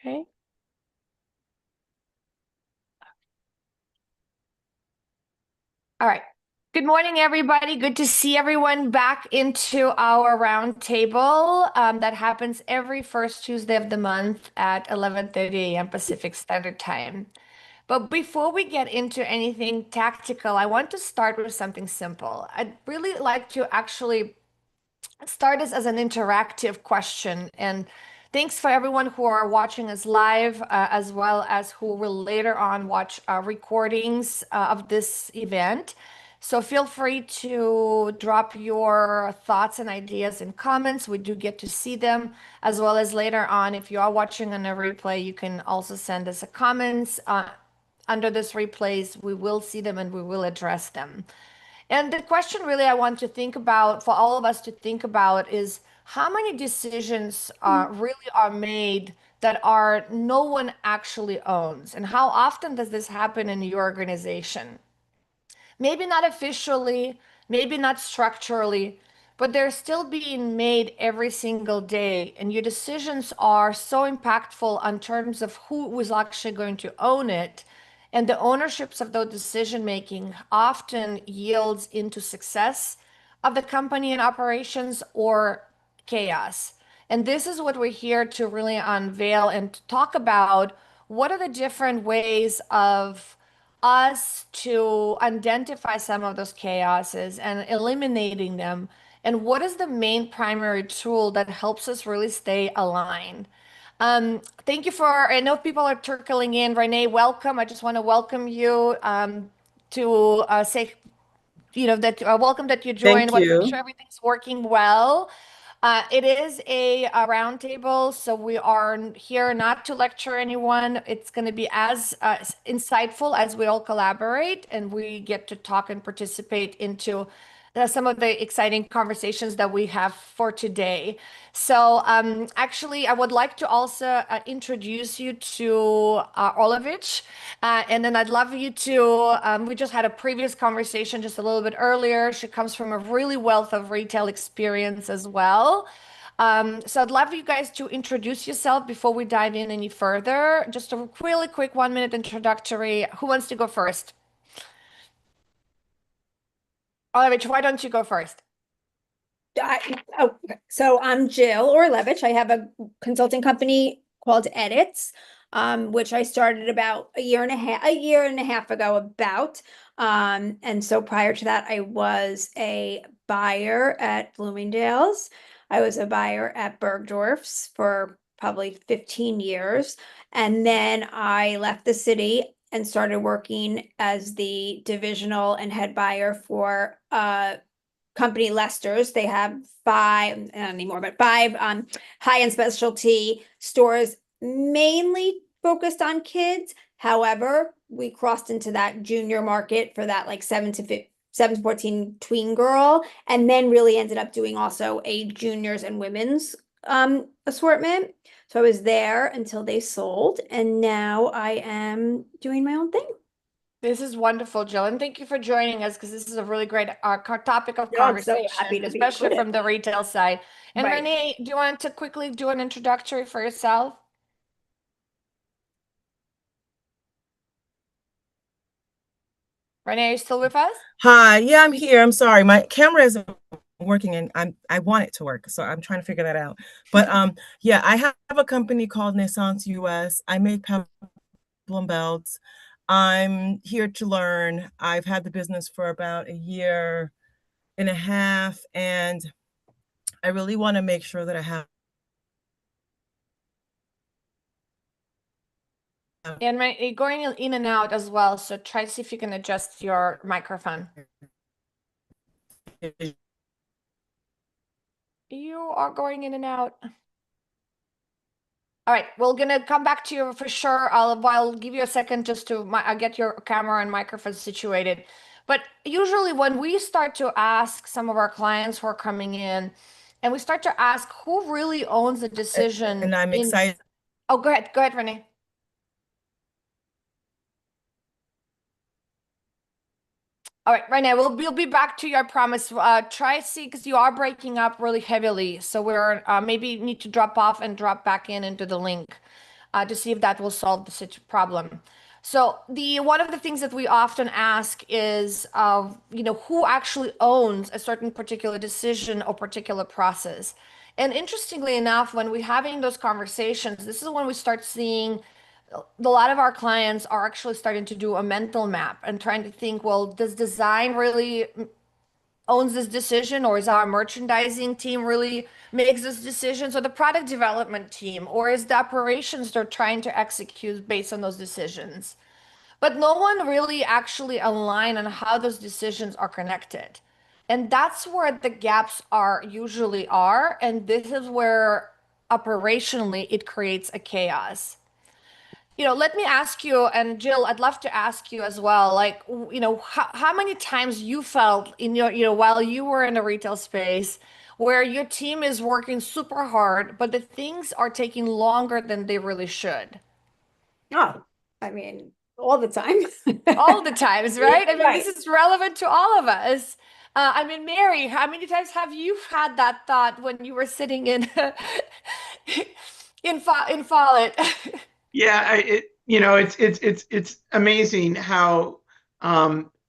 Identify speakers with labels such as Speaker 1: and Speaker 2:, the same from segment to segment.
Speaker 1: Okay. All right. Good morning, everybody. Good to see everyone back into our roundtable that happens every first Tuesday of the month at 11:30 a.m. Pacific Standard Time. But before we get into anything tactical, I want to start with something simple. I'd really like to actually start this as an interactive question. And thanks for everyone who are watching us live, as well as who will later on watch recordings of this event. So feel free to drop your thoughts and ideas in comments. We do get to see them, as well as later on, if you are watching on a replay, you can also send us a comments under this replays. We will see them and we will address them. And the question really I want to think about for all of us to think about is how many decisions really are made that are no one actually owns, and how often does this happen in your organization? Maybe not officially, maybe not structurally, but they're still being made every single day. And your decisions are so impactful on terms of who is actually going to own it. And the ownerships of those decision making often yields into success of the company and operations or chaos. And this is what we're here to really unveil and to talk about. What are the different ways of us to identify some of those chaoses and eliminating them? And what is the main primary tool that helps us really stay aligned? Thank you for, I know people are trickling in. Renee, welcome. I just want to welcome you to say that welcome that you joined.
Speaker 2: Thank
Speaker 1: Want to make sure
Speaker 2: you.
Speaker 1: everything's working well. It is a roundtable, so we are here not to lecture anyone. It's going to be as insightful as we all collaborate and we get to talk and participate into some of the exciting conversations that we have for today. So, actually, I would like to also introduce you to Olovich, and then I'd love you to. We just had a previous conversation just a little bit earlier. She comes from a really wealth of retail experience as well. So I'd love you guys to introduce yourself before we dive in any further. Just a really quick 1 minute introductory. Who wants to go first? Olovich, why don't you go first?
Speaker 3: So I'm Jill Orlevich. I have a consulting company called Edits, which I started about a year and a half ago about. And so prior to that, I was a buyer at Bloomingdale's. I was a buyer at Bergdorf's for probably 15 years. And then I left the city and started working as the divisional and head buyer for company Lester's. They have five, not anymore, but five high-end specialty stores, mainly focused on kids. However, we crossed into that junior market for that like 7 to 14 tween girl, and then really ended up doing also a juniors and women's assortment. So I was there until they sold, and now I am doing my own thing.
Speaker 1: This is wonderful, Jill, and thank you for joining us because this is a really great topic of
Speaker 3: No, I'm so happy
Speaker 1: conversation,
Speaker 3: to be
Speaker 1: especially
Speaker 3: included.
Speaker 1: from the retail side. And
Speaker 3: Right.
Speaker 1: Renee, do you want to quickly do an introductory for yourself? Renee, are you still with us?
Speaker 2: Hi, yeah, I'm here. I'm sorry. My camera isn't working and I want it to work, so I'm trying to figure that out. But yeah, I have a company called Naissance US. I make peplum belts. I'm here to learn. I've had the business for about a year and a half, and I really want to make sure that I have
Speaker 1: And you're going in and out as well, so try to see if you can adjust your microphone. You are going in and out. All right, we're gonna come back to you for sure. I'll give you a second just to get your camera and microphone situated. But usually when we start to ask some of our clients who are coming in, and we start to ask who really owns the decision
Speaker 2: and I'm
Speaker 1: in,
Speaker 2: excited.
Speaker 1: oh, go ahead, Renee. All right, right now we'll be back to you, I promise. Try see because you are breaking up really heavily, so we're maybe need to drop off and drop back in into the link. to see if that will solve the problem. So the one of the things that we often ask is, who actually owns a certain particular decision or particular process. And interestingly enough, when we're having those conversations, this is when we start seeing a lot of our clients are actually starting to do a mental map and trying to think, well, does design really owns this decision, or is our merchandising team really makes this decision, or the product development team, or is the operations they're trying to execute based on those decisions? But no one really actually align on how those decisions are connected. And that's where the gaps are usually are. And this is where operationally it creates a chaos. Let me ask you, and Jill, I'd love to ask you as well, like, how many times you felt in while you were in the retail space where your team is working super hard, but the things are taking longer than they really should?
Speaker 3: Oh, I mean, all the time.
Speaker 1: All the times, right? I mean,
Speaker 3: Right.
Speaker 1: this is relevant to all of us. I mean, Mary, how many times have you had that thought when you were sitting in in Follett?
Speaker 4: Yeah, it's amazing how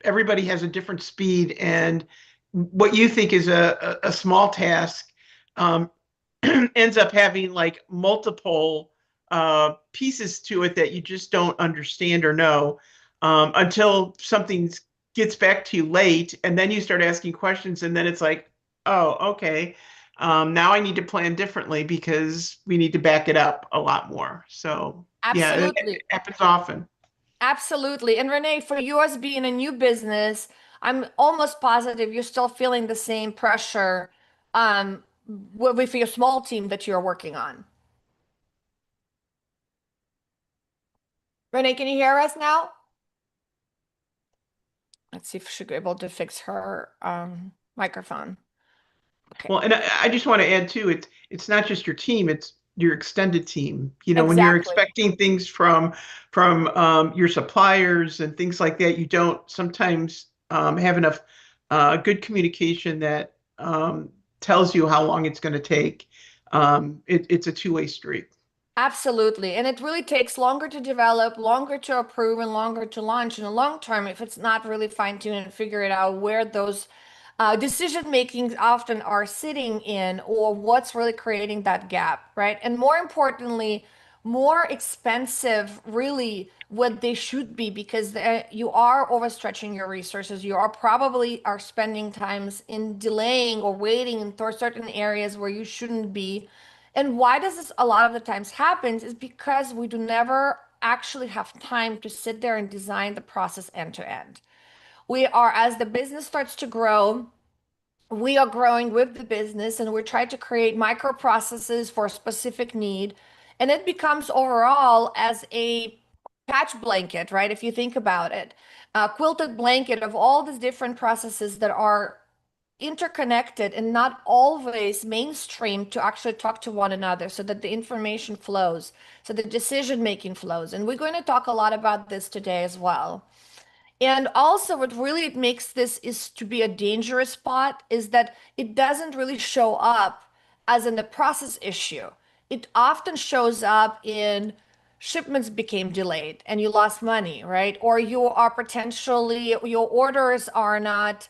Speaker 4: everybody has a different speed, and what you think is a small task um, ends up having like multiple pieces to it that you just don't understand or know until something gets back to you late, and then you start asking questions, and then it's like, oh, okay. Now I need to plan differently because we need to back it up a lot more. So yeah, it
Speaker 1: Absolutely.
Speaker 4: happens often.
Speaker 1: Absolutely. And Renee, for yours being a new business, I'm almost positive you're still feeling the same pressure with your small team that you're working on. Renee, can you hear us now? Let's see if she's able to fix her microphone. Okay.
Speaker 4: Well, and I just want to add too, it's not just your team, it's your extended team. When you're
Speaker 1: Exactly.
Speaker 4: expecting things from your suppliers and things like that, you don't sometimes have enough good communication that tells you how long it's going to take. It's a two-way street.
Speaker 1: Absolutely. And it really takes longer to develop, longer to approve, and longer to launch in the long term if it's not really fine-tuned and figure it out where those decision makings often are sitting in or what's really creating that gap, right? And more importantly, more expensive really what they should be because you are overstretching your resources. You are probably are spending times in delaying or waiting in certain areas where you shouldn't be. And why does this a lot of the times happens is because we do never actually have time to sit there and design the process end to end. We are, as the business starts to grow, we are growing with the business and we're trying to create microprocesses for a specific need. And it becomes overall as a patch blanket, right? If you think about it, a quilted blanket of all these different processes that are interconnected and not always mainstream to actually talk to one another so that the information flows, so the decision making flows. And we're going to talk a lot about this today as well. And also, what really it makes this is to be a dangerous spot is that it doesn't really show up as in the process issue. It often shows up in shipments became delayed and you lost money, right? Or you are potentially, your orders are not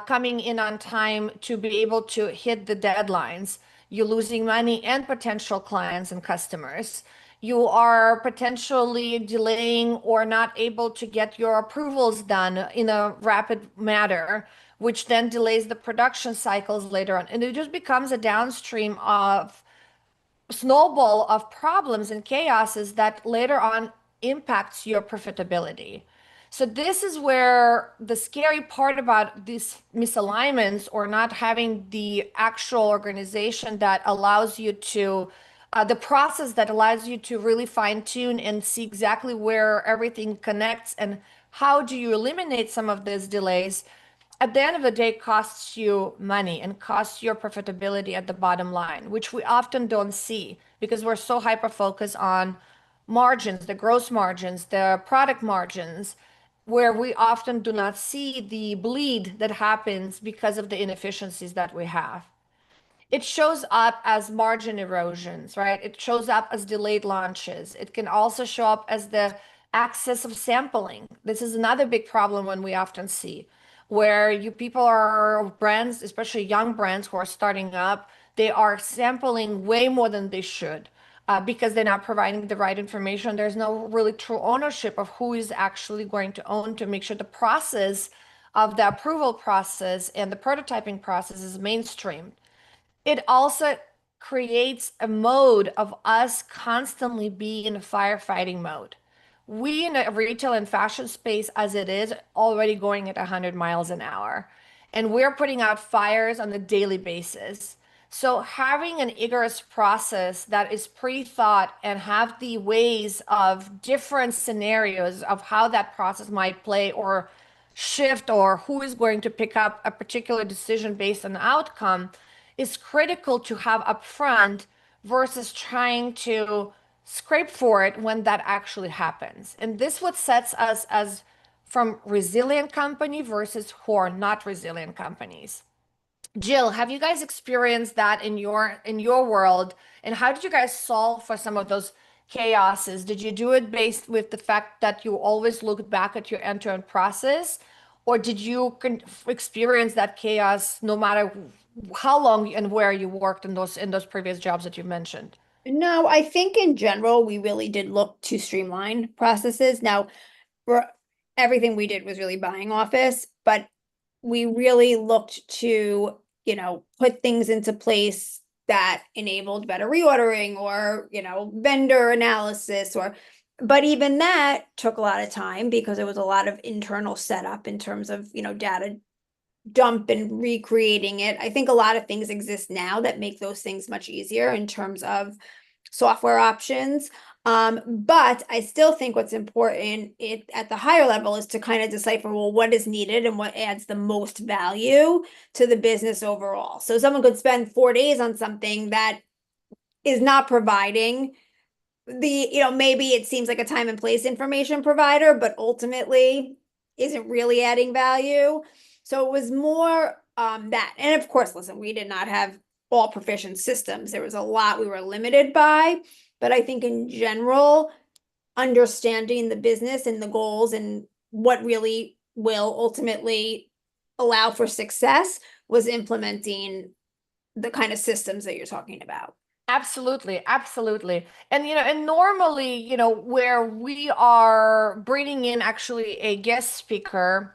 Speaker 1: coming in on time to be able to hit the deadlines. You're losing money and potential clients and customers. You are potentially delaying or not able to get your approvals done in a rapid manner, which then delays the production cycles later on. And it just becomes a downstream of snowball of problems and chaoses that later on impacts your profitability. So this is where the scary part about these misalignments or not having the actual organization that allows you to the process that allows you to really fine tune and see exactly where everything connects and how do you eliminate some of these delays at the end of the day costs you money and costs your profitability at the bottom line, which we often don't see because we're so hyper focused on margins, the gross margins, the product margins, where we often do not see the bleed that happens because of the inefficiencies that we have. it shows up as margin erosions, right? It shows up as delayed launches. It can also show up as the access of sampling. This is another big problem when we often see where you people are brands, especially young brands who are starting up, they are sampling way more than they should. Because they're not providing the right information. There's no really true ownership of who is actually going to own to make sure the process of the approval process and the prototyping process is mainstream. It also creates a mode of us constantly being in a firefighting mode. We in a retail and fashion space, as it is, already going at 100 miles an hour, and we're putting out fires on a daily basis. So having an rigorous process that is pre-thought and have the ways of different scenarios of how that process might play or shift or who is going to pick up a particular decision based on the outcome is critical to have upfront versus trying to scrape for it when that actually happens. And this what sets us as from resilient company versus who are not resilient companies. Jill, have you guys experienced that in your world? And how did you guys solve for some of those chaoses? Did you do it based with the fact that you always looked back at your end-to-end process? Or did you experience that chaos no matter how long and where you worked in those previous jobs that you mentioned?
Speaker 3: No, I think in general, we really did look to streamline processes. Now, for everything we did was really buying office, but we really looked to, put things into place that enabled better reordering or, vendor analysis but even that took a lot of time because it was a lot of internal setup in terms of, data dump and recreating it. I think a lot of things exist now that make those things much easier in terms of software options. But I still think what's important at the higher level is to kind of decipher, well, what is needed and what adds the most value to the business overall. So someone could spend 4 days on something that is not providing maybe it seems like a time and place information provider, but ultimately isn't really adding value. So it was more that. And of course, listen, we did not have all proficient systems. There was a lot we were limited by, but I think in general, understanding the business and the goals and what really will ultimately allow for success was implementing the kind of systems that you're talking about.
Speaker 1: Absolutely, absolutely. And and normally, where we are bringing in actually a guest speaker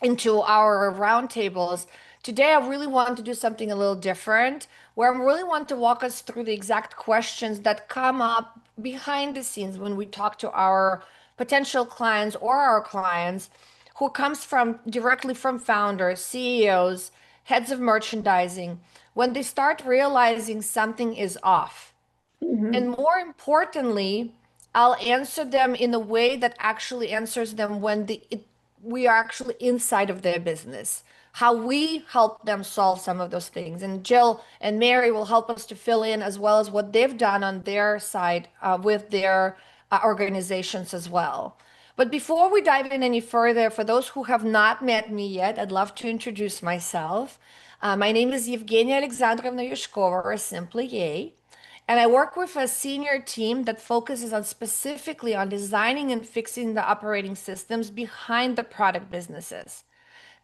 Speaker 1: into our roundtables. Today, I really want to do something a little different, where I really want to walk us through the exact questions that come up behind the scenes when we talk to our potential clients or our clients, who comes from directly from founders, CEOs, heads of merchandising, when they start realizing something is off.
Speaker 3: Mhm.
Speaker 1: And more importantly, I'll answer them in a way that actually answers them when we are actually inside of their business, how we help them solve some of those things. And Jill and Mary will help us to fill in as well as what they've done on their side with their organizations as well. But before we dive in any further, for those who have not met me yet, I'd love to introduce myself. My name is Evgenia Alexandrovna Yushkova, or simply Yay. And I work with a senior team that focuses on specifically on designing and fixing the operating systems behind the product businesses,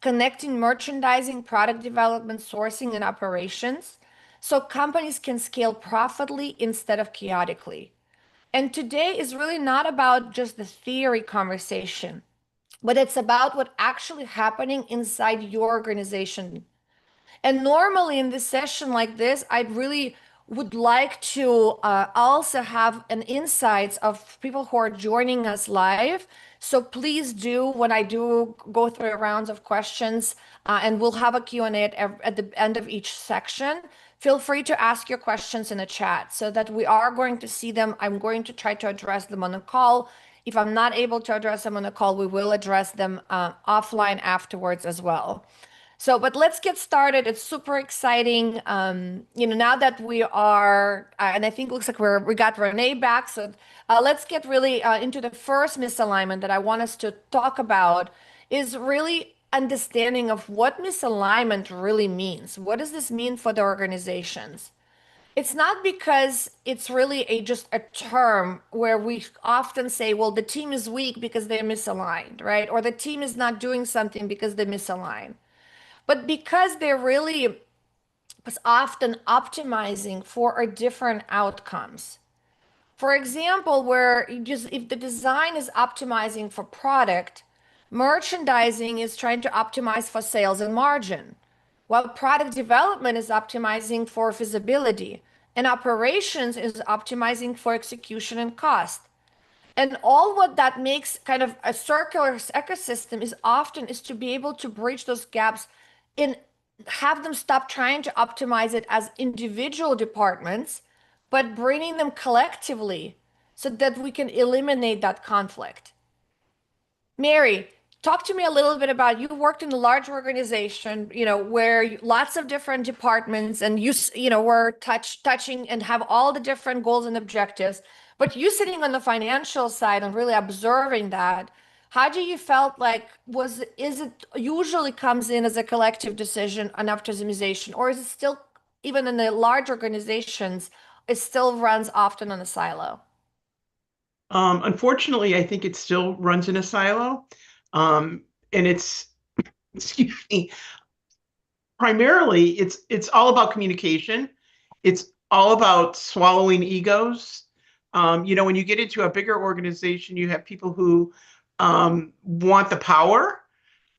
Speaker 1: connecting merchandising, product development, sourcing, and operations so companies can scale profitably instead of chaotically. And today is really not about just the theory conversation, but it's about what actually happening inside your organization. And normally in this session like this, I'd really would like to also have an insights of people who are joining us live. So please do, when I do go through rounds of questions, and we'll have a Q&A at the end of each section, feel free to ask your questions in the chat so that we are going to see them. I'm going to try to address them on the call. If I'm not able to address them on the call, we will address them offline afterwards as well. So, but let's get started. It's super exciting. Now that we are, and I think it looks like we got Renee back. So, let's get really into the first misalignment that I want us to talk about is really understanding of what misalignment really means. What does this mean for the organizations? It's not because it's really just a term where we often say, well, the team is weak because they're misaligned, right? Or the team is not doing something because they're misaligned. But because they're really often optimizing for a different outcomes. For example, where you just if the design is optimizing for product, merchandising is trying to optimize for sales and margin, while product development is optimizing for feasibility, and operations is optimizing for execution and cost. And all what that makes kind of a circular ecosystem is to be able to bridge those gaps and have them stop trying to optimize it as individual departments, but bringing them collectively so that we can eliminate that conflict. Mary, talk to me a little bit about you worked in a large organization, where lots of different departments and were touching and have all the different goals and objectives. But you sitting on the financial side and really observing that, how do you felt like is it usually comes in as a collective decision on optimization, or is it still even in the large organizations, it still runs often on a silo?
Speaker 4: Unfortunately, I think it still runs in a silo. And it's, excuse me, primarily it's all about communication. It's all about swallowing egos. When you get into a bigger organization, you have people who want the power,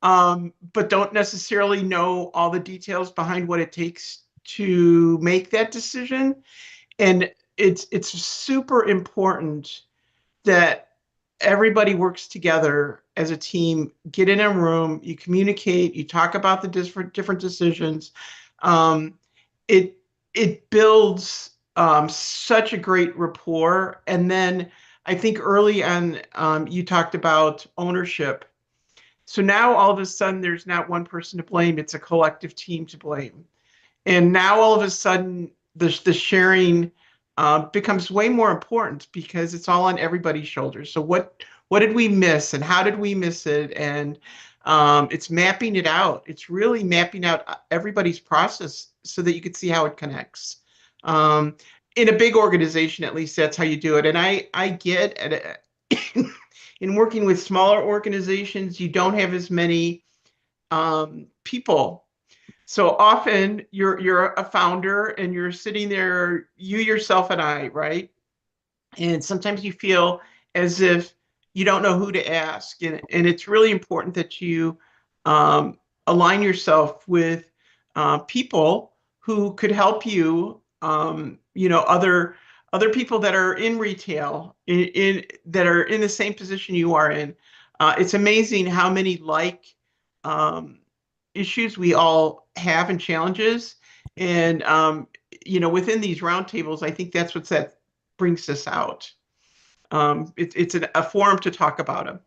Speaker 4: but don't necessarily know all the details behind what it takes to make that decision. And it's super important that everybody works together as a team, get in a room, you communicate, you talk about the different decisions. It it builds such a great rapport. And then I think early on, you talked about ownership. So now all of a sudden, there's not one person to blame, it's a collective team to blame. And now all of a sudden, the sharing becomes way more important because it's all on everybody's shoulders. So what did we miss, and how did we miss it? And it's mapping it out. It's really mapping out everybody's process so that you can see how it connects. In a big organization, at least that's how you do it. And I get at in working with smaller organizations, you don't have as many people. So often you're a founder and you're sitting there, you yourself and I, right? And sometimes you feel as if you don't know who to ask. And it's really important that you align yourself with people who could help you, other people that are in retail, that are in the same position you are in. It's amazing how many um, issues we all have and challenges. And, within these roundtables, I think that's that brings us out. It's a forum to talk about them.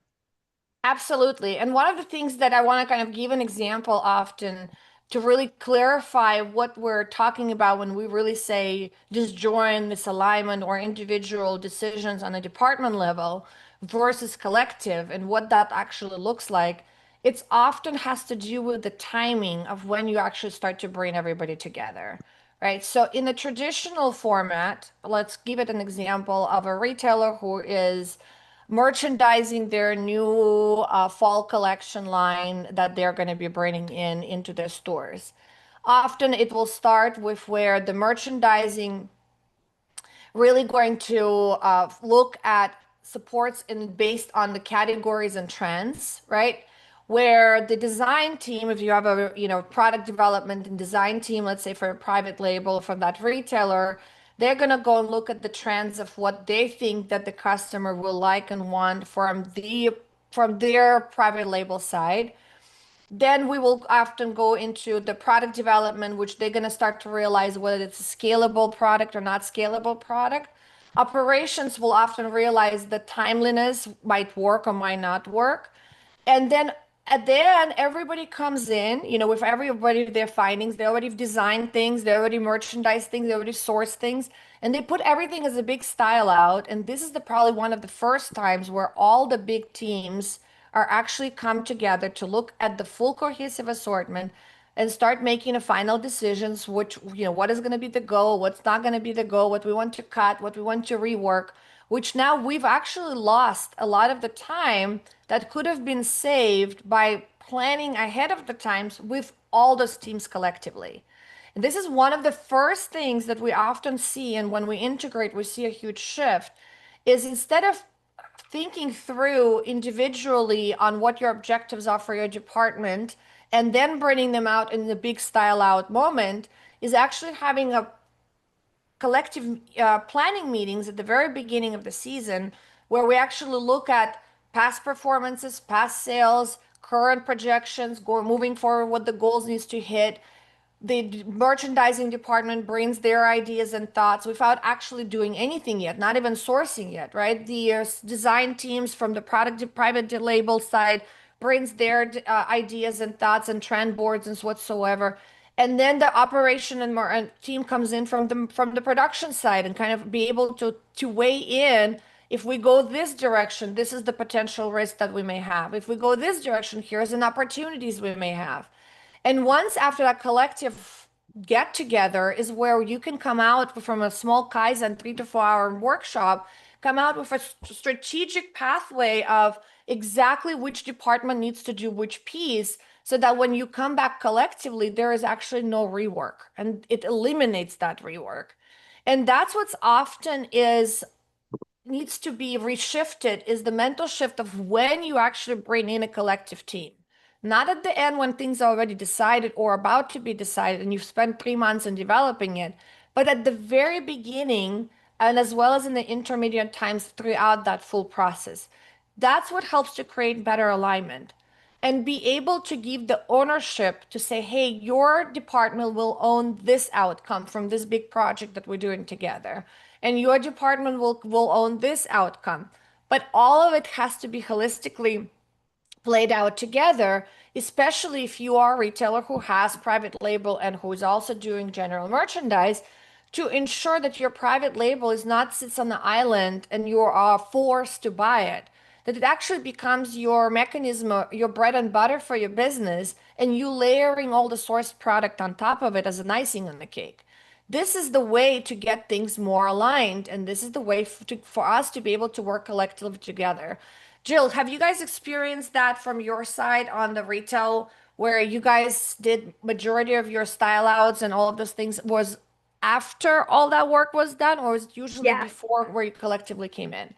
Speaker 1: Absolutely. And one of the things that I want to kind of give an example often to really clarify what we're talking about when we really say disjoint, misalignment, or individual decisions on a department level versus collective and what that actually looks like, it's often has to do with the timing of when you actually start to bring everybody together. Right. So in the traditional format, let's give it an example of a retailer who is merchandising their new fall collection line that they're going to be bringing into their stores. Often it will start with where the merchandising really going to look at supports in based on the categories and trends, right? Where the design team, if you have a product development and design team, let's say for a private label from that retailer, they're gonna go and look at the trends of what they think that the customer will like and want from their private label side. Then we will often go into the product development, which they're going to start to realize whether it's a scalable product or not scalable product. Operations will often realize the timeliness might work or might not work. And then at the end, everybody comes in, with everybody their findings. They already designed things, they already merchandise things, they already source things, and they put everything as a big style out. And this is probably one of the first times where all the big teams are actually come together to look at the full cohesive assortment and start making a final decisions, which, what is going to be the goal, what's not going to be the goal, what we want to cut, what we want to rework, which now we've actually lost a lot of the time that could have been saved by planning ahead of the times with all those teams collectively. And this is one of the first things that we often see, and when we integrate, we see a huge shift, is instead of thinking through individually on what your objectives are for your department and then bringing them out in the big style out moment, is actually having a collective planning meetings at the very beginning of the season where we actually look at past performances, past sales, current projections, moving forward, what the goals needs to hit. The merchandising department brings their ideas and thoughts without actually doing anything yet, not even sourcing yet, right? The design teams from the product private label side brings their ideas and thoughts and trend boards and whatsoever. And then the operation and team comes in from the production side and kind of be able to weigh in. If we go this direction, this is the potential risk that we may have. If we go this direction, here's an opportunities we may have. And once after that collective get together is where you can come out from a small Kaizen 3 to 4 hour workshop, come out with a strategic pathway of exactly which department needs to do which piece, so that when you come back collectively, there is actually no rework and it eliminates that rework. And that's what's often is needs to be reshifted is the mental shift of when you actually bring in a collective team. Not at the end when things are already decided or about to be decided and you've spent 3 months in developing it, but at the very beginning and as well as in the intermediate times throughout that full process. That's what helps to create better alignment and be able to give the ownership to say, hey, your department will own this outcome from this big project that we're doing together. And your department will own this outcome. But all of it has to be holistically played out together, especially if you are a retailer who has private label and who is also doing general merchandise, to ensure that your private label is not sits on the island and you are forced to buy it, that it actually becomes your mechanism, your bread and butter for your business, and you layering all the sourced product on top of it as an icing on the cake. This is the way to get things more aligned, and this is the way for us to be able to work collectively together. Jill, have you guys experienced that from your side on the retail where you guys did majority of your style outs and all of those things was after all that work was done, or was it usually
Speaker 3: Yeah.
Speaker 1: before where you collectively came in?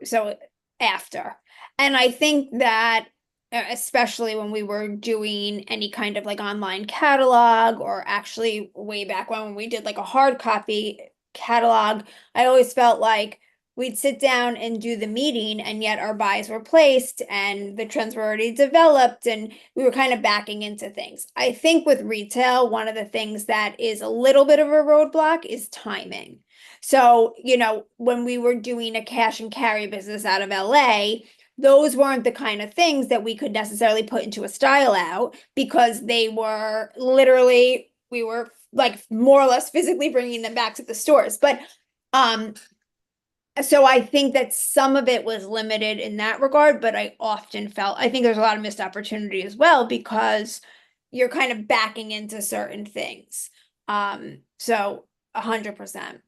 Speaker 3: So after. And I think that especially when we were doing any kind of like online catalog or actually way back when we did like a hard copy catalog, I always felt like we'd sit down and do the meeting and yet our buys were placed and the trends were already developed and we were kind of backing into things. I think with retail, one of the things that is a little bit of a roadblock is timing. So, when we were doing a cash and carry business out of LA, those weren't the kind of things that we could necessarily put into a style out because they were literally, we were like more or less physically bringing them back to the stores. But, so I think that some of it was limited in that regard, but I think there's a lot of missed opportunity as well because you're kind of backing into certain things. So 100%.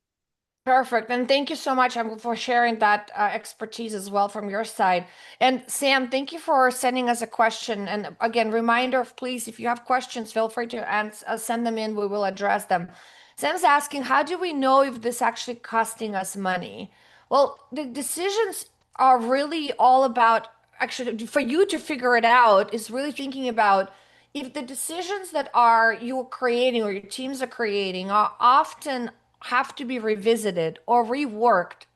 Speaker 1: Perfect. And thank you so much for sharing that expertise as well from your side. And Sam, thank you for sending us a question. And again, reminder, please, if you have questions, feel free to send them in. We will address them. Sam's asking, how do we know if this actually costing us money? Well, the decisions are really all about, actually, for you to figure it out is really thinking about if the decisions that are you're creating or your teams are creating are often have to be revisited or reworked,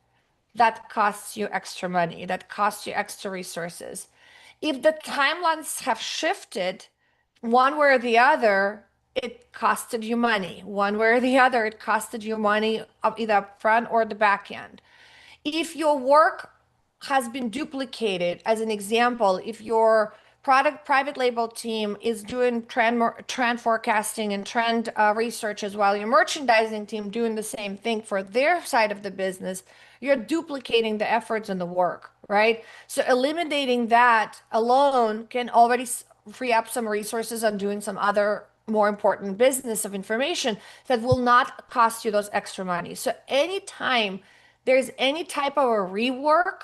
Speaker 1: that costs you extra money, that costs you extra resources. If the timelines have shifted one way or the other, it costed you money. One way or the other, it costed you money either up front or the back end. If your work has been duplicated, as an example, if your product private label team is doing trend forecasting and trend research as well, your merchandising team doing the same thing for their side of the business, you're duplicating the efforts and the work, right? So eliminating that alone can already free up some resources on doing some other more important business of information that will not cost you those extra money. So anytime there's any type of a rework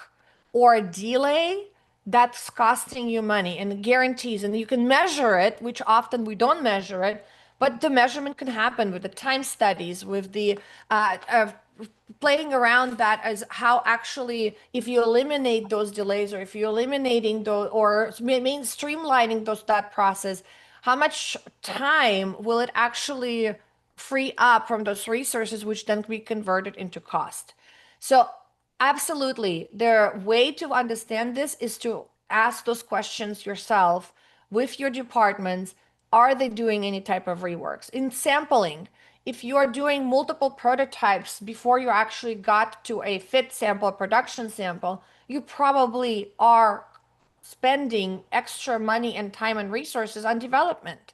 Speaker 1: or a delay that's costing you money and guarantees, and you can measure it, which often we don't measure it, but the measurement can happen with the time studies, with the playing around that as how actually, if you eliminate those delays, or if you're eliminating those, or mean streamlining that process, how much time will it actually free up from those resources, which then can be converted into cost? So absolutely, the way to understand this is to ask those questions yourself with your departments. Are they doing any type of reworks? In sampling, if you're doing multiple prototypes before you actually got to a fit sample, production sample, you probably are spending extra money and time and resources on development,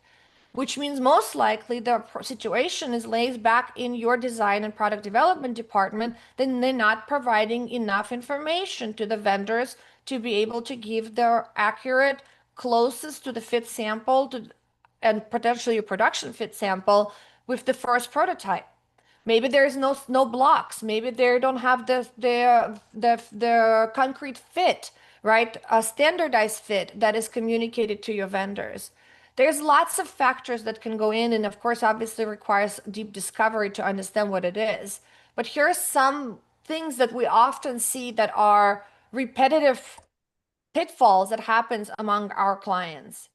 Speaker 1: which means most likely the situation is lays back in your design and product development department. Then they're not providing enough information to the vendors to be able to give their accurate, closest to the fit sample to, and potentially a production fit sample with the first prototype. Maybe there's no blocks. Maybe they don't have the concrete fit, right? A standardized fit that is communicated to your vendors. There's lots of factors that can go in, and of course, obviously requires deep discovery to understand what it is. But here are some things that we often see that are repetitive pitfalls that happens among our clients.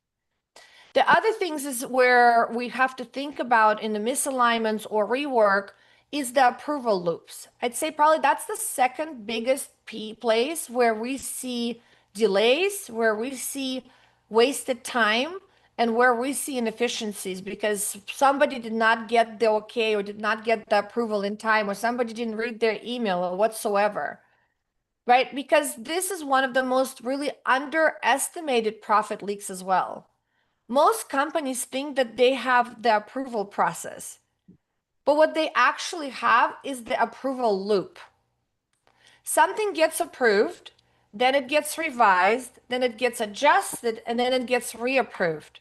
Speaker 1: The other things is where we have to think about in the misalignments or rework is the approval loops. I'd say probably that's the second biggest place where we see delays, where we see wasted time, and where we see inefficiencies because somebody did not get the okay or did not get the approval in time, or somebody didn't read their email or whatsoever. Right? Because this is one of the most really underestimated profit leaks as well. Most companies think that they have the approval process, but what they actually have is the approval loop. Something gets approved, then it gets revised, then it gets adjusted, and then it gets reapproved.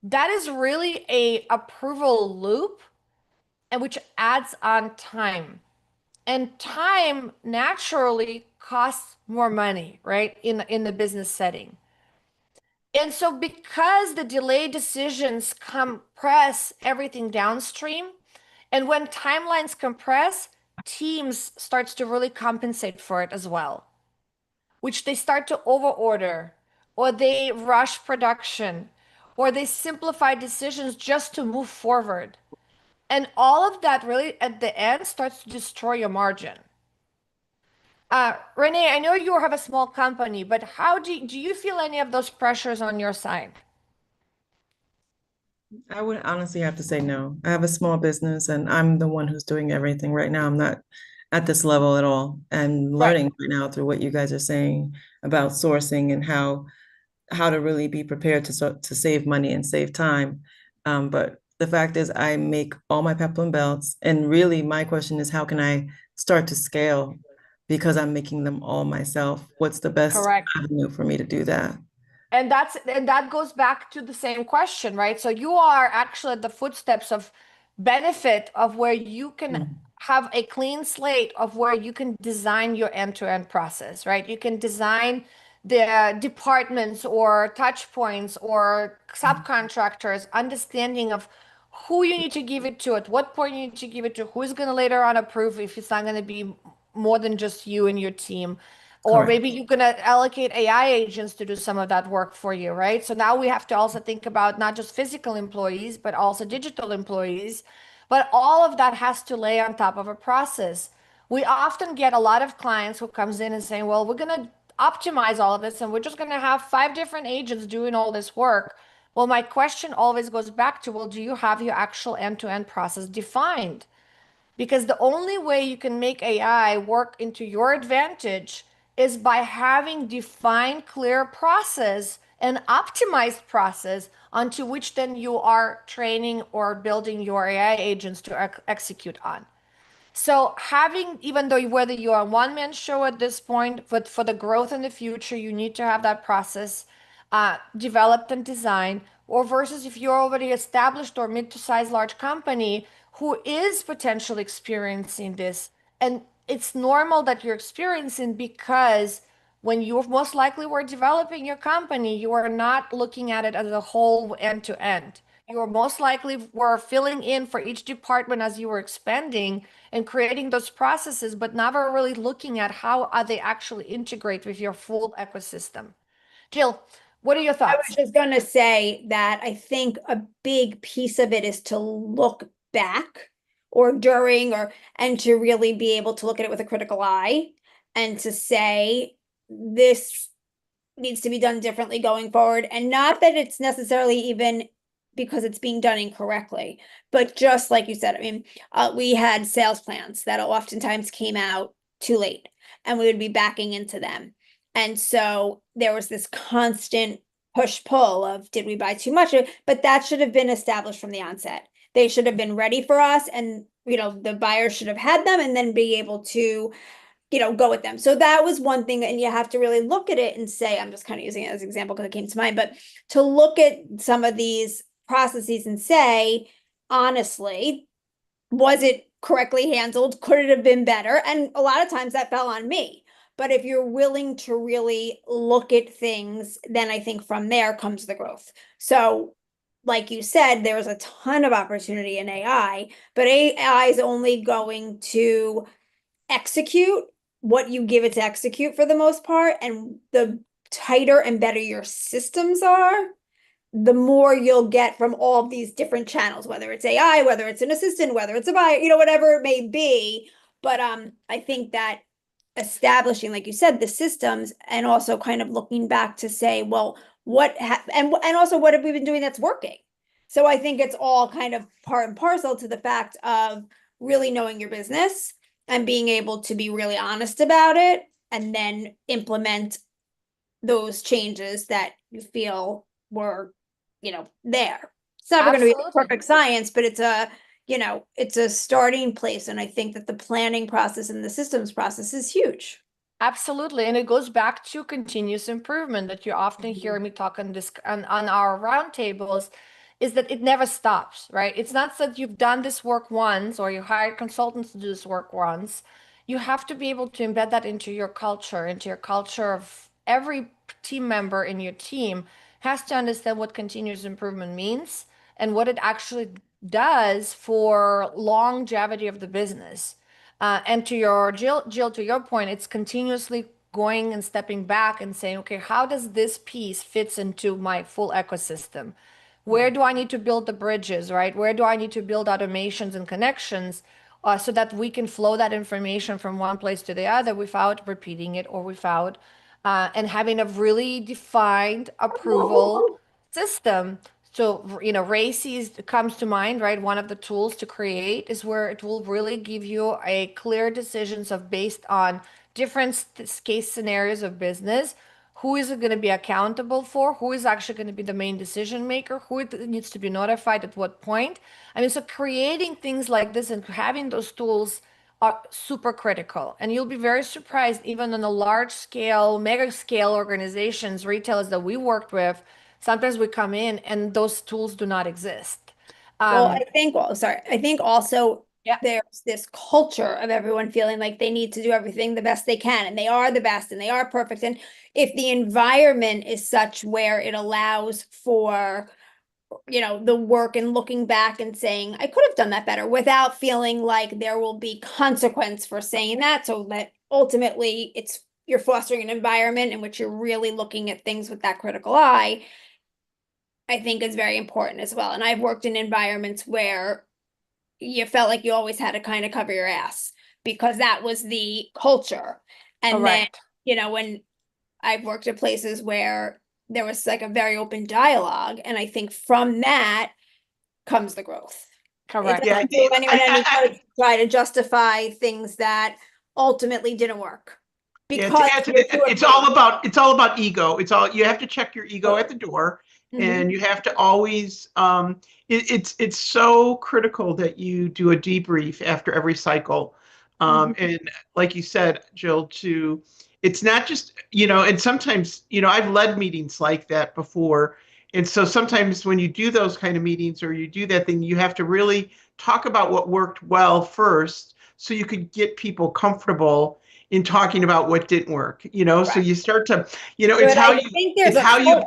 Speaker 1: That is really a approval loop, and which adds on time. And time naturally costs more money, right? In the business setting. And so because the delayed decisions compress everything downstream, and when timelines compress, teams starts to really compensate for it as well, which they start to overorder, or they rush production, or they simplify decisions just to move forward. And all of that really at the end starts to destroy your margin. Renee, I know you have a small company, but how do you feel any of those pressures on your side?
Speaker 2: I would honestly have to say no. I have a small business and I'm the one who's doing everything right now. I'm not at this level at all. And
Speaker 1: Right.
Speaker 2: learning right now through what you guys are saying about sourcing and how to really be prepared to save money and save time. But the fact is I make all my peplum belts, and really my question is how can I start to scale because I'm making them all myself? What's the best
Speaker 1: Correct.
Speaker 2: avenue for me to do that?
Speaker 1: And that goes back to the same question, right? So you are actually at the footsteps of benefit of where you can
Speaker 2: Mm.
Speaker 1: have a clean slate of where you can design your end-to-end process, right? You can design the departments or touch points or subcontractors, understanding of who you need to give it to, at what point you need to give it to, who's going to later on approve if it's not going to be more than just you and your team. Or
Speaker 2: Correct.
Speaker 1: maybe you're going to allocate AI agents to do some of that work for you, right? So now we have to also think about not just physical employees, but also digital employees. But all of that has to lay on top of a process. We often get a lot of clients who comes in and saying, well, we're going to optimize all of this and we're just going to have 5 different agents doing all this work. Well, my question always goes back to, well, do you have your actual end-to-end process defined? Because the only way you can make AI work into your advantage is by having defined, clear process and optimized process onto which then you are training or building your AI agents to execute on. So having, even though whether you are a one-man show at this point, but for the growth in the future, you need to have that process developed and designed. Or versus if you're already established or mid to size large company who is potentially experiencing this, and it's normal that you're experiencing because when you most likely were developing your company, you are not looking at it as a whole end to end. You are most likely were filling in for each department as you were expanding and creating those processes, but never really looking at how are they actually integrate with your full ecosystem. Jill, what are your
Speaker 3: I
Speaker 1: thoughts?
Speaker 3: was just going to say that I think a big piece of it is to look back or during or and to really be able to look at it with a critical eye and to say this needs to be done differently going forward. And not that it's necessarily even because it's being done incorrectly, but just like you said, I mean, we had sales plans that oftentimes came out too late and we would be backing into them. And so there was this constant push pull of did we buy too much? But that should have been established from the onset. They should have been ready for us, and the buyer should have had them and then be able to go with them. So that was one thing, and you have to really look at it and say, I'm just kind of using it as an example because it came to mind, but to look at some of these processes and say, honestly, was it correctly handled? Could it have been better? And a lot of times that fell on me. But if you're willing to really look at things, then I think from there comes the growth. So like you said, there's a ton of opportunity in AI, but AI is only going to execute what you give it to execute for the most part. And the tighter and better your systems are, the more you'll get from all of these different channels, whether it's AI, whether it's an assistant, whether it's a buyer, whatever it may be. But I think that establishing, like you said, the systems and also kind of looking back to say, well, and also what have we been doing that's working? So I think it's all kind of part and parcel to the fact of really knowing your business and being able to be really honest about it and then implement those changes that you feel were, there. It's never going to be a
Speaker 1: Absolutely.
Speaker 3: perfect science, but it's a starting place. And I think that the planning process and the systems process is huge.
Speaker 1: Absolutely. And it goes back to continuous improvement that you often hear me talk on this on our roundtables, is that it never stops, right? It's not that you've done this work once or you hired consultants to do this work once. You have to be able to embed that into your culture of every team member in your team has to understand what continuous improvement means and what it actually does for longevity of the business. And to your Jill, to your point, it's continuously going and stepping back and saying, okay, how does this piece fits into my full ecosystem? Where do I need to build the bridges, right? Where do I need to build automations and connections so that we can flow that information from one place to the other without repeating it or without and having a really defined approval system. So, RACIs comes to mind, right? One of the tools to create is where it will really give you a clear decisions of based on different case scenarios of business. Who is it going to be accountable for? Who is actually going to be the main decision maker? Who needs to be notified at what point? I mean, so creating things like this and having those tools are super critical. And you'll be very surprised, even in the large scale, mega scale organizations, retailers that we worked with, sometimes we come in and those tools do not exist.
Speaker 3: Well, I think also
Speaker 1: Yeah,
Speaker 3: there's this culture of everyone feeling like they need to do everything the best they can and they are the best and they are perfect. And if the environment is such where it allows for, the work and looking back and saying, I could have done that better without feeling like there will be consequence for saying that. So that ultimately you're fostering an environment in which you're really looking at things with that critical eye, I think is very important as well. And I've worked in environments where you felt like you always had to kind of cover your ass because that was the culture. And then,
Speaker 1: correct.
Speaker 3: when I've worked at places where there was like a very open dialogue, and I think from that comes the growth. It
Speaker 1: Correct.
Speaker 4: Yeah,
Speaker 3: doesn't do anyone any good to try to justify things that ultimately didn't work.
Speaker 4: yeah,
Speaker 3: Because
Speaker 4: to add to
Speaker 3: you're
Speaker 4: that,
Speaker 3: too
Speaker 4: it's all about ego. You have to check your ego at the door,
Speaker 3: Mhm.
Speaker 4: and you have to always it's so critical that you do a debrief after every cycle. And like you said, Jill, it's not just, and sometimes, I've led meetings like that before. And so sometimes when you do those kind of meetings or you do that thing, you have to really talk about what worked well first so you could get people comfortable in talking about what didn't work, so you start to,
Speaker 3: But I think there's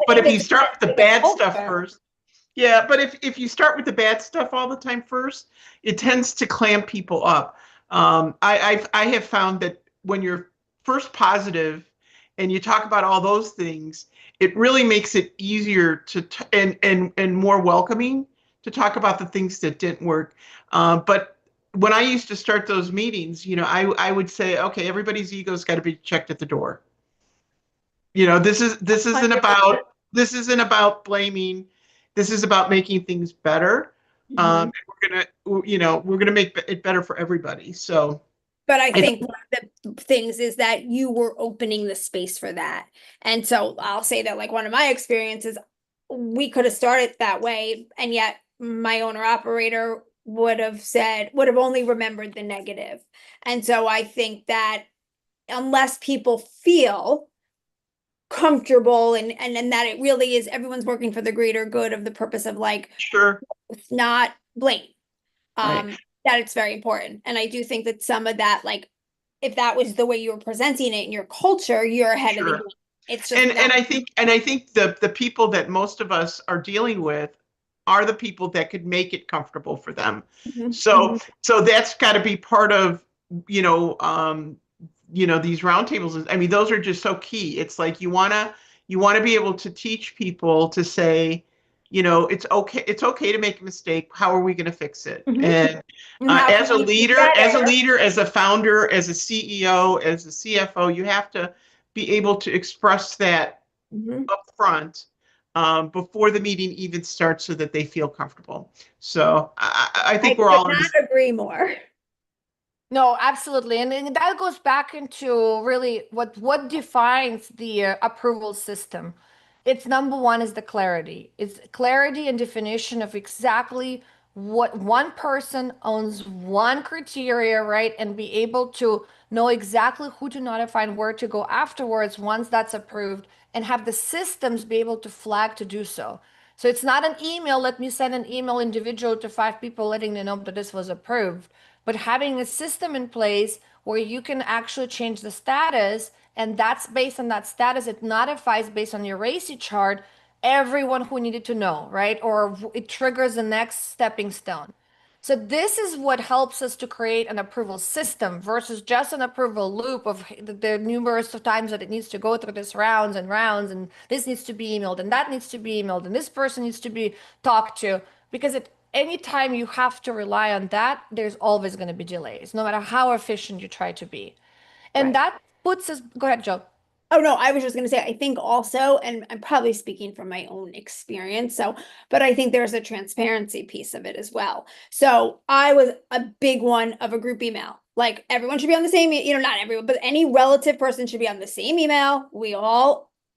Speaker 4: but if you start with the bad stuff
Speaker 3: culture.
Speaker 4: first, yeah, but if you start with the bad stuff all the time first, it tends to clamp people up. I have found that when you're first positive and you talk about all those things, it really makes it easier and more welcoming to talk about the things that didn't work. But when I used to start those meetings, I would say, okay, everybody's ego's got to be checked at the door. This isn't about blaming. This is about making things better. And we're gonna make it better for everybody. So,
Speaker 3: But I think one of the things is that you were opening the space for that. And so I'll say that like one of my experiences, we could have started that way, and yet my owner operator would have only remembered the negative. And so I think that unless people feel comfortable and that it really is everyone's working for the greater good of the purpose of like
Speaker 4: sure,
Speaker 3: not blame,
Speaker 4: right.
Speaker 3: that it's very important. And I do think that some of that, like if that was the way you were presenting it in your culture, you're ahead of the
Speaker 4: Sure.
Speaker 3: game. It's just
Speaker 4: And I think the people that most of us are dealing with are the people that could make it comfortable for them. So that's got to be part of, these roundtables. I mean, those are just so key. It's like you wanna be able to teach people to say, it's okay to make a mistake. How are we going to fix it? And as a leader, as a founder, as a CEO, as a CFO, you have to be able to express that up front before the meeting even starts so that they feel comfortable. So I think we're all
Speaker 3: could not agree more.
Speaker 1: No, absolutely. And that goes back into really what defines the approval system. It's number one is the clarity. It's clarity and definition of exactly what one person owns one criteria, right? And be able to know exactly who to notify and where to go afterwards once that's approved and have the systems be able to flag to do so. So it's not an email, let me send an email individual to 5 people letting them know that this was approved, but having a system in place where you can actually change the status, and that's based on that status. It notifies based on your RACI chart everyone who needed to know, right? Or it triggers the next stepping stone. So this is what helps us to create an approval system versus just an approval loop of the numerous of times that it needs to go through this rounds and rounds, and this needs to be emailed, and that needs to be emailed, and this person needs to be talked to. Because anytime you have to rely on that, there's always going to be delays, no matter how efficient you try to be. And that puts us, go ahead, Joe.
Speaker 3: Oh no, I was just going to say, I think also, and I'm probably speaking from my own experience, but I think there's a transparency piece of it as well. So I was a big one of a group email. Like everyone should be on the same, not everyone, but any relative person should be on the same email.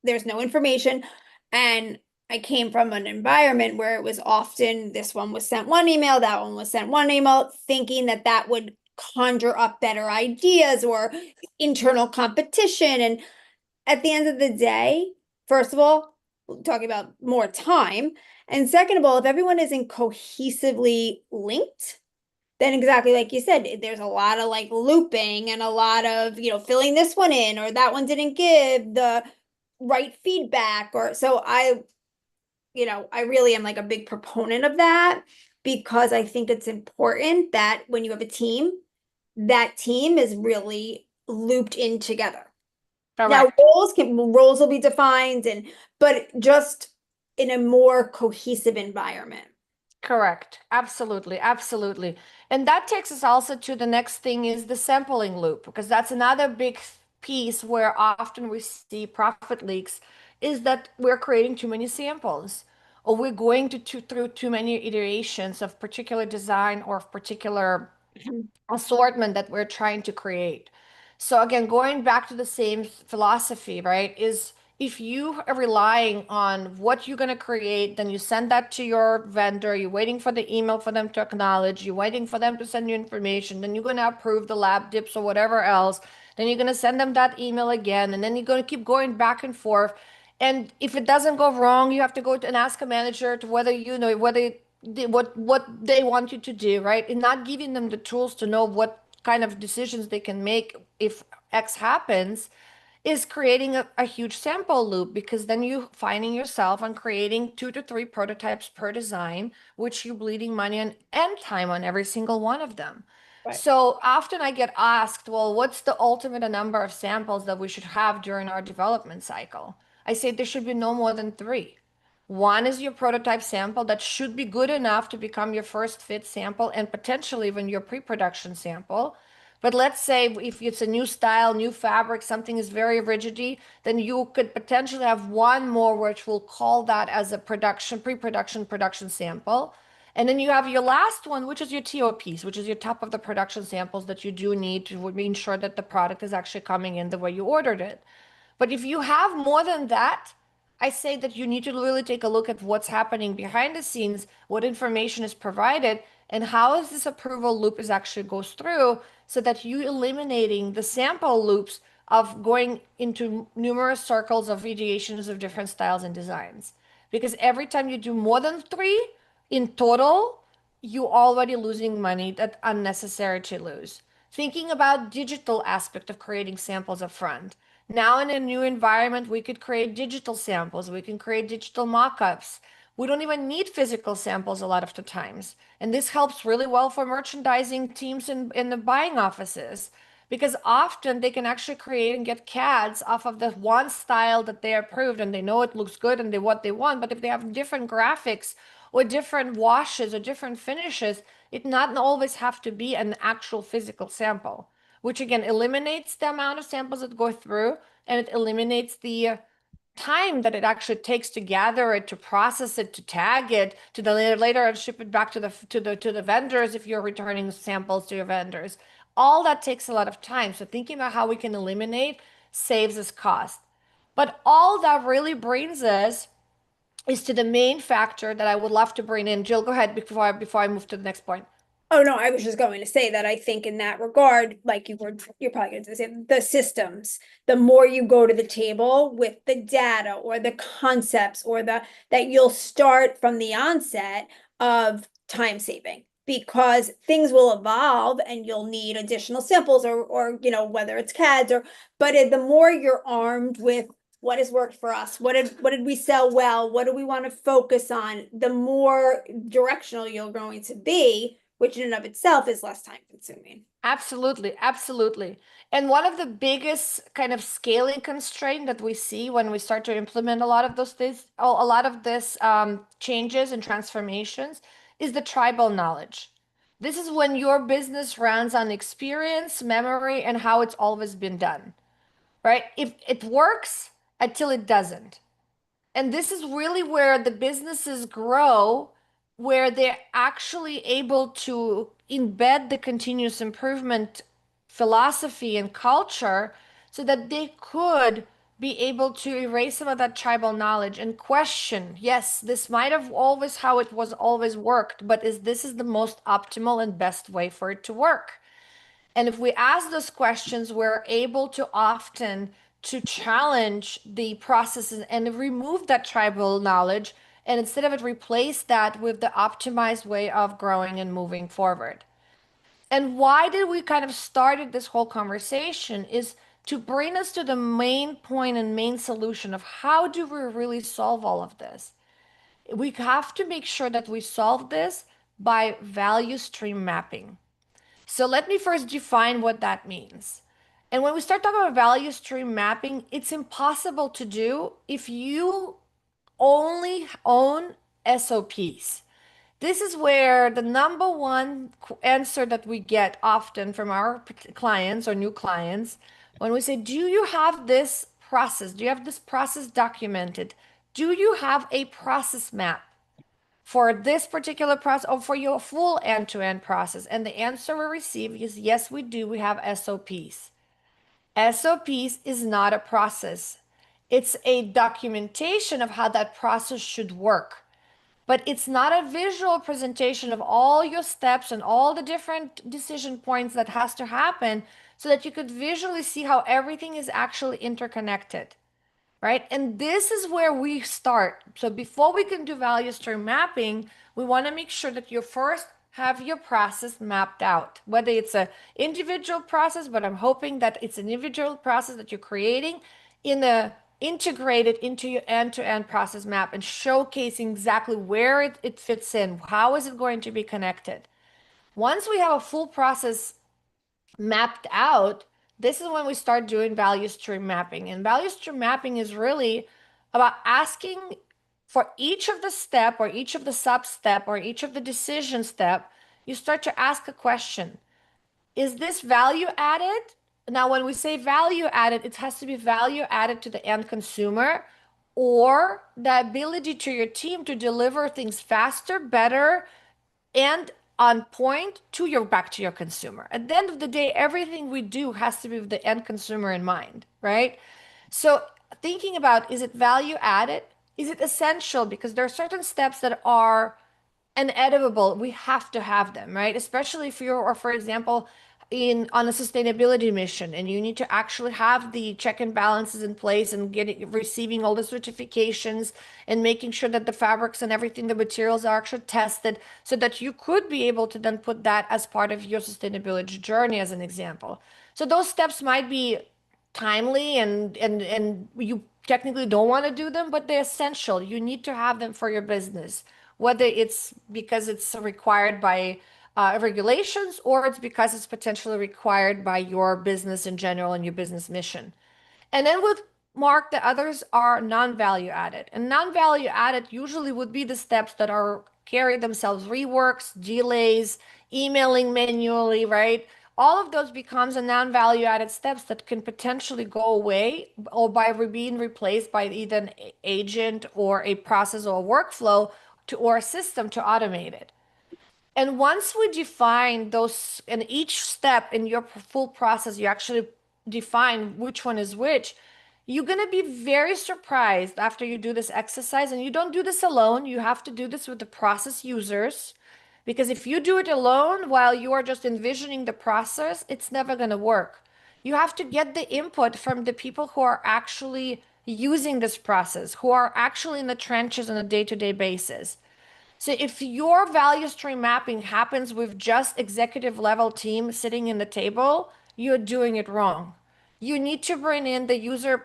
Speaker 3: There's no information. And I came from an environment where it was often this one was sent one email, that one was sent one email, thinking that that would conjure up better ideas or internal competition. And at the end of the day, first of all, talking about more time. And second of all, if everyone isn't cohesively linked, then exactly like you said, there's a lot of like looping and a lot of, filling this one in or that one didn't give the right feedback. Or so I really am like a big proponent of that because I think it's important that when you have a team, that team is really looped in together. Now
Speaker 1: Correct.
Speaker 3: roles will be defined but just in a more cohesive environment.
Speaker 1: Correct. Absolutely. Absolutely. And that takes us also to the next thing is the sampling loop, because that's another big piece where often we see profit leaks is that we're creating too many samples or we're going through too many iterations of particular design or of particular assortment that we're trying to create. So again, going back to the same philosophy, right, is if you are relying on what you're going to create, then you send that to your vendor, you're waiting for the email for them to acknowledge, you're waiting for them to send you information, then you're going to approve the lab dips or whatever else, then you're going to send them that email again, and then you're going to keep going back and forth. And if it doesn't go wrong, you have to go and ask a manager to whether what they want you to do, right? And not giving them the tools to know what kind of decisions they can make if X happens is creating a huge sample loop, because then you finding yourself on creating 2 to 3 prototypes per design, which you're bleeding money and time on every single one of them.
Speaker 3: Right.
Speaker 1: So often I get asked, well, what's the ultimate number of samples that we should have during our development cycle? I say there should be no more than 3. One is your prototype sample that should be good enough to become your first fit sample and potentially even your pre-production sample. But let's say if it's a new style, new fabric, something is very rigidy, then you could potentially have one more, which we'll call that as a pre-production sample. And then you have your last one, which is your TOPs, which is your top of the production samples that you do need to ensure that the product is actually coming in the way you ordered it. But if you have more than that, I say that you need to really take a look at what's happening behind the scenes, what information is provided, and how is this approval loop is actually goes through, so that you eliminating the sample loops of going into numerous circles of ideations of different styles and designs. Because every time you do more than 3 in total, you already losing money that unnecessary to lose. Thinking about digital aspect of creating samples up front. Now in a new environment, we could create digital samples. We can create digital mock-ups. We don't even need physical samples a lot of the times. And this helps really well for merchandising teams in the buying offices, because often they can actually create and get CADs off of the one style that they approved and they know it looks good and they what they want. But if they have different graphics or different washes or different finishes, it not always have to be an actual physical sample, which again eliminates the amount of samples that go through, and it eliminates the time that it actually takes to gather it, to process it, to tag it, to the later and ship it back to the vendors if you're returning samples to your vendors. All that takes a lot of time. So thinking about how we can eliminate saves us cost. But all that really brings us is to the main factor that I would love to bring in. Jill, go ahead before I move to the next point.
Speaker 3: Oh, no, I was just going to say that I think in that regard, like you're probably going to say the systems, the more you go to the table with the data or the concepts or that you'll start from the onset of time saving, because things will evolve and you'll need additional samples or whether it's CADs but the more you're armed with what has worked for us, what did we sell well, what do we want to focus on, the more directional you're going to be, which in and of itself is less time consuming.
Speaker 1: Absolutely, absolutely. And one of the biggest kind of scaling constraint that we see when we start to implement a lot of those things, a lot of this changes and transformations, is the tribal knowledge. This is when your business runs on experience, memory, and how it's always been done, right? If it works until it doesn't. And this is really where the businesses grow, where they're actually able to embed the continuous improvement philosophy and culture so that they could be able to erase some of that tribal knowledge and question, yes, this might have always how it was always worked, but this is the most optimal and best way for it to work? And if we ask those questions, we're able to often to challenge the processes and remove that tribal knowledge, and instead of it replace that with the optimized way of growing and moving forward. And why did we kind of started this whole conversation is to bring us to the main point and main solution of how do we really solve all of this? We have to make sure that we solve this by value stream mapping. So let me first define what that means. And when we start talking about value stream mapping, it's impossible to do if you only own SOPs. This is where the number one answer that we get often from our clients or new clients, when we say, do you have this process? Do you have this process documented? Do you have a process map for this particular process or for your full end-to-end process? And the answer we receive is yes, we do. We have SOPs. SOPs is not a process. It's a documentation of how that process should work. But it's not a visual presentation of all your steps and all the different decision points that has to happen so that you could visually see how everything is actually interconnected, right? And this is where we start. So before we can do value stream mapping, we want to make sure that you first have your process mapped out, whether it's an individual process, but I'm hoping that it's an individual process that you're creating in a integrated into your end-to-end process map and showcasing exactly where it fits in. How is it going to be connected? Once we have a full process mapped out, this is when we start doing value stream mapping. And value stream mapping is really about asking for each of the step or each of the sub step or each of the decision step, you start to ask a question. Is this value added? Now, when we say value added, it has to be value added to the end consumer or the ability to your team to deliver things faster, better, and on point to your back to your consumer. At the end of the day, everything we do has to be with the end consumer in mind, right? So thinking about, is it value added? Is it essential? Because there are certain steps that are inedible. We have to have them, right? Especially if you're, or for example, in on a sustainability mission and you need to actually have the check and balances in place and getting receiving all the certifications and making sure that the fabrics and everything, the materials are actually tested so that you could be able to then put that as part of your sustainability journey as an example. So those steps might be timely and you technically don't want to do them, but they're essential. You need to have them for your business, whether it's because it's required by regulations or it's because it's potentially required by your business in general and your business mission. And then with Mark, the others are non-value added. And non-value added usually would be the steps that are carry themselves reworks, delays, emailing manually, right? All of those becomes a non-value added steps that can potentially go away or by being replaced by either an agent or a process or a workflow to or a system to automate it. And once we define those, in each step in your full process, you actually define which one is which, you're going to be very surprised after you do this exercise. And you don't do this alone. You have to do this with the process users. Because if you do it alone while you are just envisioning the process, it's never going to work. You have to get the input from the people who are actually using this process, who are actually in the trenches on a day-to-day basis. So if your value stream mapping happens with just executive level team sitting in the table, you're doing it wrong. You need to bring in the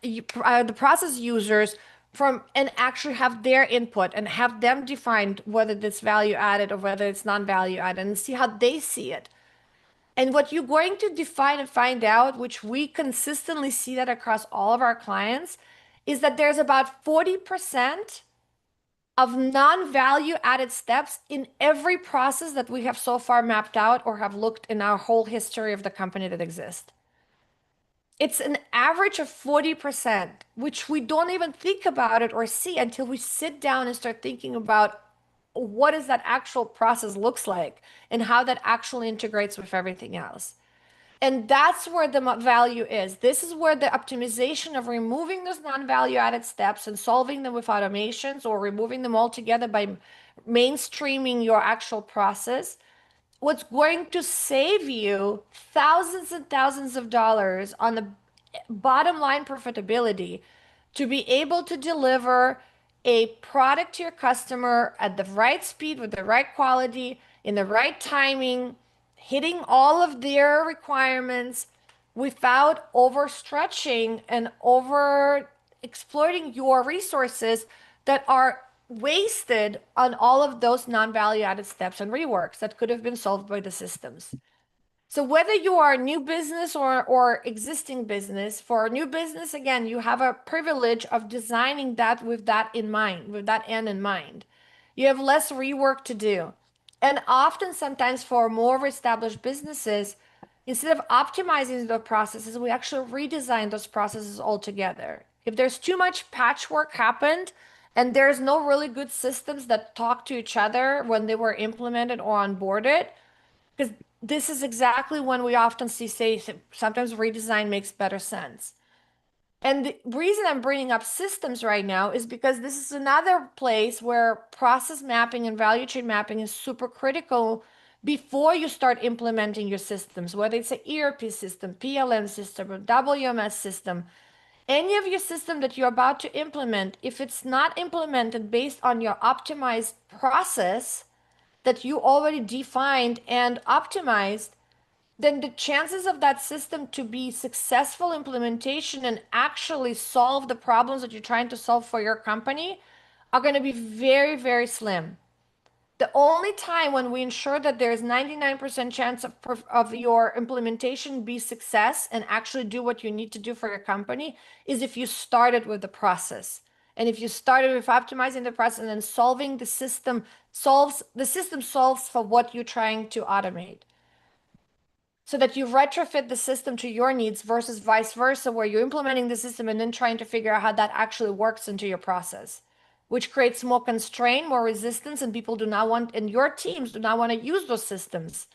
Speaker 1: the process users from and actually have their input and have them defined whether it's value added or whether it's non-value added and see how they see it. And what you're going to define and find out, which we consistently see that across all of our clients, is that there's about 40% of non-value added steps in every process that we have so far mapped out or have looked in our whole history of the company that exists. It's an average of 40%, which we don't even think about it or see until we sit down and start thinking about what does that actual process looks like and how that actually integrates with everything else. And that's where the value is. This is where the optimization of removing those non-value added steps and solving them with automations or removing them altogether by mainstreaming your actual process. What's going to save you thousands and thousands of dollars on the bottom line profitability to be able to deliver a product to your customer at the right speed with the right quality in the right timing, hitting all of their requirements without overstretching and over exploiting your resources that are wasted on all of those non-value added steps and reworks that could have been solved by the systems. So whether you are a new business or existing business, for a new business, again, you have a privilege of designing that with that in mind, with that end in mind. You have less rework to do. And often, sometimes for more established businesses, instead of optimizing the processes, we actually redesign those processes altogether. If there's too much patchwork happened and there's no really good systems that talk to each other when they were implemented or onboarded, because this is exactly when we often see say sometimes redesign makes better sense. And the reason I'm bringing up systems right now is because this is another place where process mapping and value chain mapping is super critical before you start implementing your systems, whether it's an ERP system, PLM system, or WMS system. Any of your system that you're about to implement, if it's not implemented based on your optimized process that you already defined and optimized, then the chances of that system to be successful implementation and actually solve the problems that you're trying to solve for your company are going to be very, very slim. The only time when we ensure that there's 99% chance of your implementation be success and actually do what you need to do for your company is if you started with the process. And if you started with optimizing the process and then solving the system solves for what you're trying to automate. So that you retrofit the system to your needs versus vice versa, where you're implementing the system and then trying to figure out how that actually works into your process, which creates more constraint, more resistance, and people do not want, and your teams do not want to use those systems.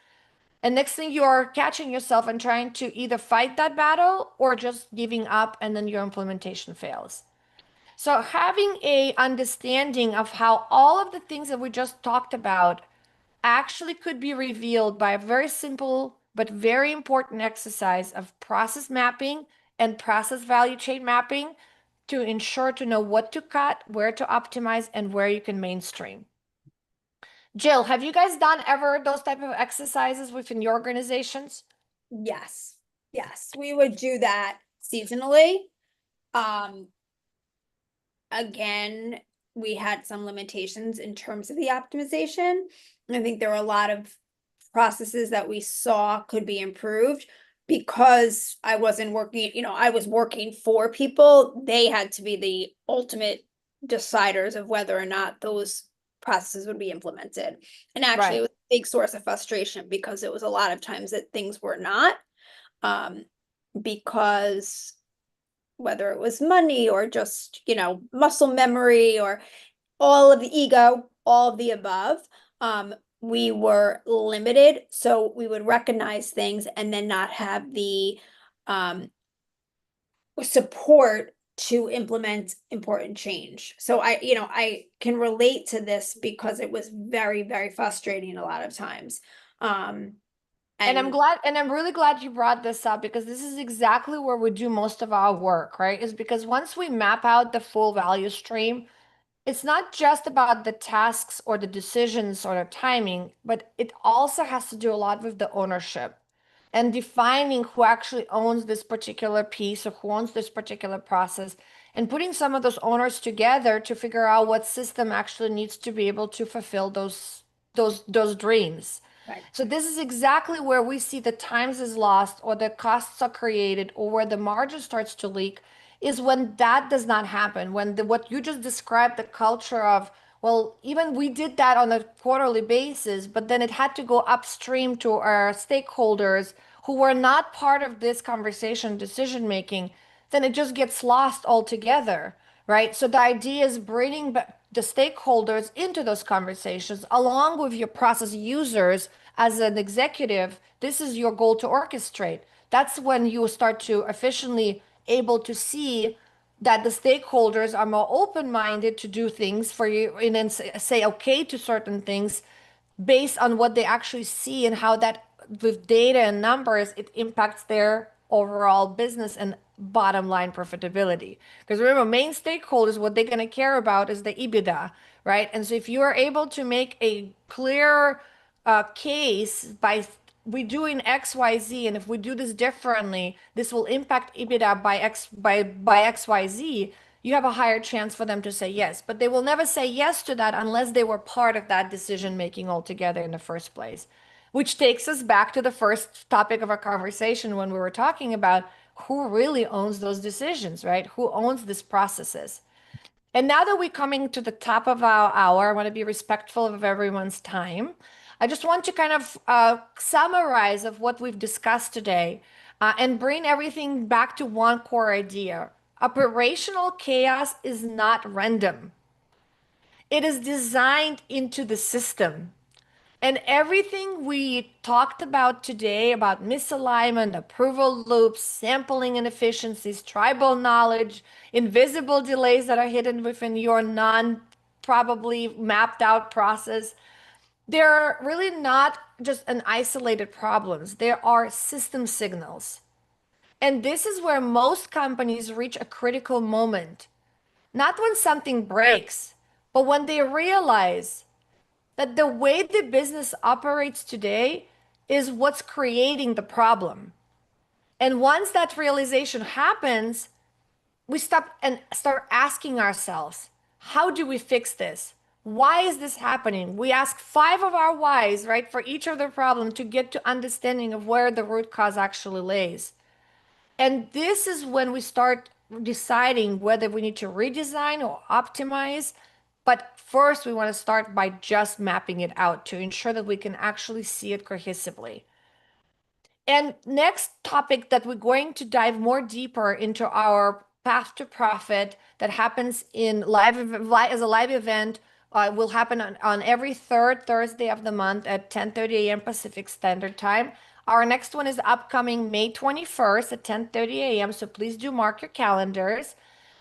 Speaker 1: And next thing you're catching yourself and trying to either fight that battle or just giving up, and then your implementation fails. So having a understanding of how all of the things that we just talked about actually could be revealed by a very simple but very important exercise of process mapping and process value chain mapping to ensure to know what to cut, where to optimize, and where you can mainstream. Jill, have you guys done ever those type of exercises within your organizations?
Speaker 3: Yes, yes, we would do that seasonally. Um, again, we had some limitations in terms of the optimization. I think there were a lot of processes that we saw could be improved because I wasn't working, I was working for people. They had to be the ultimate deciders of whether or not those processes would be implemented. And actually,
Speaker 1: Right.
Speaker 3: it was a big source of frustration because it was a lot of times that things were not. Because whether it was money or just, muscle memory or all of the ego, all of the above, we were limited. So we would recognize things and then not have the support to implement important change. So I can relate to this because it was very, very frustrating a lot of times.
Speaker 1: And
Speaker 3: And
Speaker 1: I'm really glad you brought this up because this is exactly where we do most of our work, right? Is because once we map out the full value stream, it's not just about the tasks or the decisions or the timing, but it also has to do a lot with the ownership and defining who actually owns this particular piece or who owns this particular process and putting some of those owners together to figure out what system actually needs to be able to fulfill those dreams.
Speaker 3: right.
Speaker 1: So this is exactly where we see the times is lost or the costs are created or where the margin starts to leak is when that does not happen. When what you just described, the culture of, well, even we did that on a quarterly basis, but then it had to go upstream to our stakeholders who were not part of this conversation, decision making, then it just gets lost altogether, right? So the idea is bringing the stakeholders into those conversations along with your process users as an executive. This is your goal to orchestrate. That's when you start to efficiently able to see that the stakeholders are more open-minded to do things for you and then say okay to certain things based on what they actually see and how that with data and numbers it impacts their overall business and bottom line profitability. Because remember, main stakeholders, what they're going to care about is the EBITDA, right? And so if you are able to make a clear case by we doing XYZ, and if we do this differently, this will impact EBITDA by XYZ, you have a higher chance for them to say yes. But they will never say yes to that unless they were part of that decision making altogether in the first place. Which takes us back to the first topic of our conversation when we were talking about who really owns those decisions, right? Who owns these processes? And now that we're coming to the top of our hour, I want to be respectful of everyone's time. I just want to kind of summarize of what we've discussed today and bring everything back to one core idea. Operational chaos is not random. It is designed into the system. And everything we talked about today about misalignment, approval loops, sampling inefficiencies, tribal knowledge, invisible delays that are hidden within your non probably mapped out process, they're really not just an isolated problems. There are system signals. And this is where most companies reach a critical moment. Not when something breaks, but when they realize that the way the business operates today is what's creating the problem. And once that realization happens, we stop and start asking ourselves, how do we fix this? Why is this happening? We ask 5 of our whys, right, for each of the problem to get to understanding of where the root cause actually lays. And this is when we start deciding whether we need to redesign or optimize. But first, we want to start by just mapping it out to ensure that we can actually see it cohesively. And next topic that we're going to dive more deeper into our path to profit that happens in as a live event will happen on every third Thursday of the month at 10:30 a.m. Pacific Standard Time. Our next one is upcoming May 21st at 10:30 a.m. So please do mark your calendars.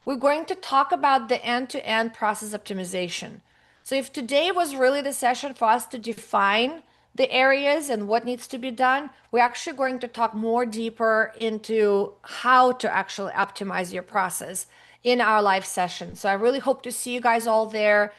Speaker 1: We're going to talk about the end-to-end process optimization. So if today was really the session for us to define the areas and what needs to be done, we're actually going to talk more deeper into how to actually optimize your process in our live session. So I really hope to see you guys all there.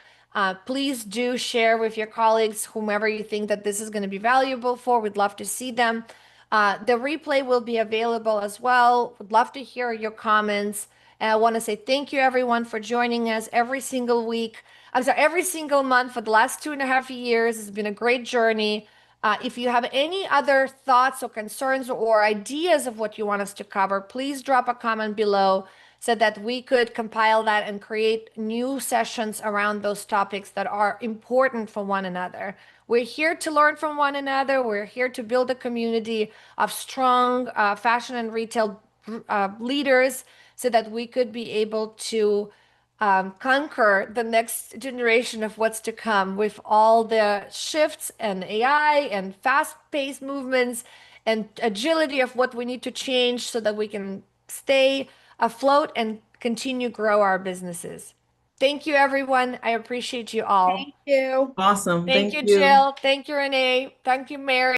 Speaker 1: Please do share with your colleagues, whomever you think that this is going to be valuable for. We'd love to see them. The replay will be available as well. Would love to hear your comments. And I want to say thank you, everyone, for joining us every single week. I'm sorry, every single month for the last 2.5 years. It's been a great journey. If you have any other thoughts or concerns or ideas of what you want us to cover, please drop a comment below so that we could compile that and create new sessions around those topics that are important for one another. We're here to learn from one another. We're here to build a community of strong fashion and retail leaders so that we could be able to conquer the next generation of what's to come with all the shifts and AI and fast-paced movements and agility of what we need to change so that we can stay afloat and continue grow our businesses. Thank you, everyone. I appreciate you all.
Speaker 3: Thank you.
Speaker 2: Awesome.
Speaker 1: Thank
Speaker 2: Thank
Speaker 1: you,
Speaker 2: you.
Speaker 1: Jill. Thank you, Renee. Thank you, Mary.